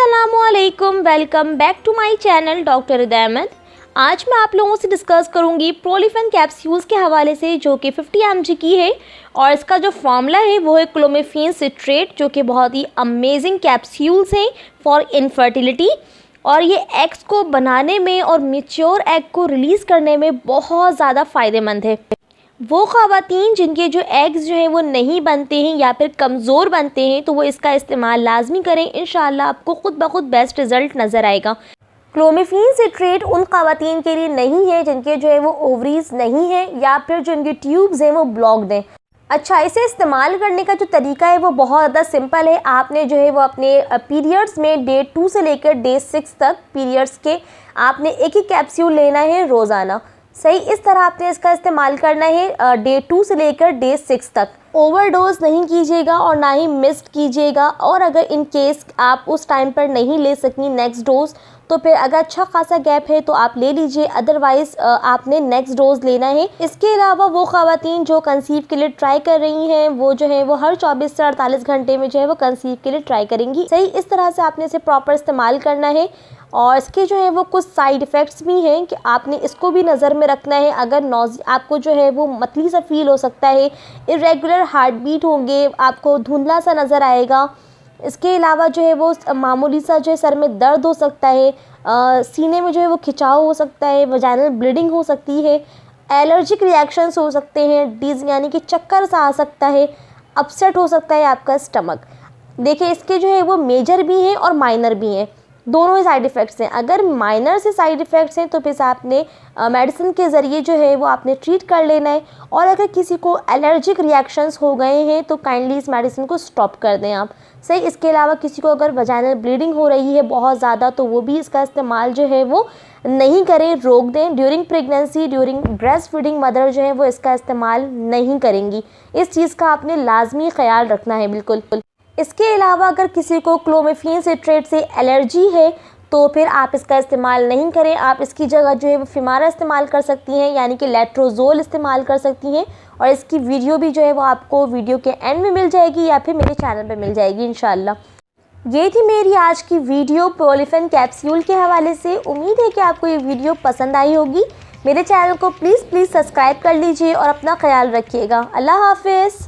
अस्सलामुअलैकुम, welcome back to my channel doctor Ahmed. आज मैं आप लोगों से डिस्कस करूंगी प्रोलिफेन कैप्सूल्स के हवाले से, जो कि 50 mg की है और इसका जो फार्मूला है वो है क्लोमिफेन सिट्रेट, जो कि बहुत ही अमेजिंग कैप्सूल्स हैं फॉर इनफर्टिलिटी। और ये एग्स को बनाने में और मैच्योर एग को रिलीज़ करने में बहुत ज़्यादा फ़ायदेमंद है। वो ख़वातीन जिनके जो एग्स जो हैं वो नहीं बनते हैं या फिर कमज़ोर बनते हैं, तो वो इसका इस्तेमाल लाजमी करें। इंशाल्लाह आपको ख़ुद ब खुद बेस्ट रिज़ल्ट नज़र आएगा। क्लोमिफेन सिट्रेट उन ख़वातीन के लिए नहीं है जिनके जो है वो ओवरीज नहीं है या फिर जो इनके ट्यूब्स हैं वो ब्लॉक्ड हैं। अच्छा, इसे इस्तेमाल करने का जो तरीका है वो बहुत ज़्यादा सिंपल है। आपने जो है वो अपने पीरियड्स में डे 2 से लेकर डे 6 तक पीरियड्स के आपने एक ही कैप्सूल लेना है रोज़ाना। सही इस तरह आपने इसका इस्तेमाल करना है डे 2 से लेकर डे 6 तक। ओवरडोज नहीं कीजिएगा और ना ही मिस्ड कीजिएगा। और अगर इन केस आप उस टाइम पर नहीं ले सकें नेक्स्ट डोज, तो फिर अगर अच्छा खासा गैप है तो आप ले लीजिए, अदरवाइज़ आपने नेक्स्ट डोज लेना है। इसके अलावा वो ख़वातीन जो कंसीव के लिए ट्राई कर रही हैं, वो जो है वो हर 24 से 48 घंटे में जो है वो कंसीव के लिए ट्राई करेंगी। सही इस तरह से आपने इसे प्रॉपर इस्तेमाल करना है। और इसके जो है वो कुछ साइड इफ़ेक्ट्स भी हैं कि आपने इसको भी नज़र में रखना है। अगर आपको जो है वो मतली सा फील हो सकता है, इरेगुलर हार्ट बीट होंगे, आपको धुंधला सा नज़र आएगा। इसके अलावा जो है वो मामूली सा जो है सर में दर्द हो सकता है, सीने में जो है वो खिंचाव हो सकता है, वजाइनल ब्लीडिंग हो सकती है, एलर्जिक रिएक्शंस हो सकते हैं, डीज यानी कि चक्कर सा आ सकता है, अपसेट हो सकता है आपका स्टमक। देखिए, इसके जो है वो मेजर भी हैं और माइनर भी हैं, दोनों ही साइड इफ़ेक्ट्स हैं। अगर माइनर से साइड इफ़ेक्ट्स हैं तो फिर आपने मेडिसिन के ज़रिए जो है वो आपने ट्रीट कर लेना है। और अगर किसी को एलर्जिक रिएक्शंस हो गए हैं तो काइंडली इस मेडिसिन को स्टॉप कर दें आप। सही इसके अलावा किसी को अगर वजाइनल ब्लीडिंग हो रही है बहुत ज़्यादा, तो वो भी इसका इस्तेमाल जो है वो नहीं करें, रोक दें। During pregnancy, during breast feeding mother जो है वो इसका इस्तेमाल नहीं करेंगी। इस चीज़ का आपने लाजमी ख्याल रखना है बिल्कुल। इसके अलावा अगर किसी को क्लोमिफेन सिट्रेट से एलर्जी है तो फिर आप इसका इस्तेमाल नहीं करें। आप इसकी जगह जो है वो फिमारा इस्तेमाल कर सकती हैं, यानी कि लेट्रोजोल इस्तेमाल कर सकती हैं। और इसकी वीडियो भी जो है वो आपको वीडियो के एंड में मिल जाएगी या फिर मेरे चैनल पे मिल जाएगी इंशाल्लाह। ये थी मेरी आज की वीडियो प्रोलिफेन कैप्सूल के हवाले से। उम्मीद है कि आपको ये वीडियो पसंद आई होगी। मेरे चैनल को प्लीज़ सब्सक्राइब कर लीजिए और अपना ख्याल रखिएगा। अल्लाह हाफिज़।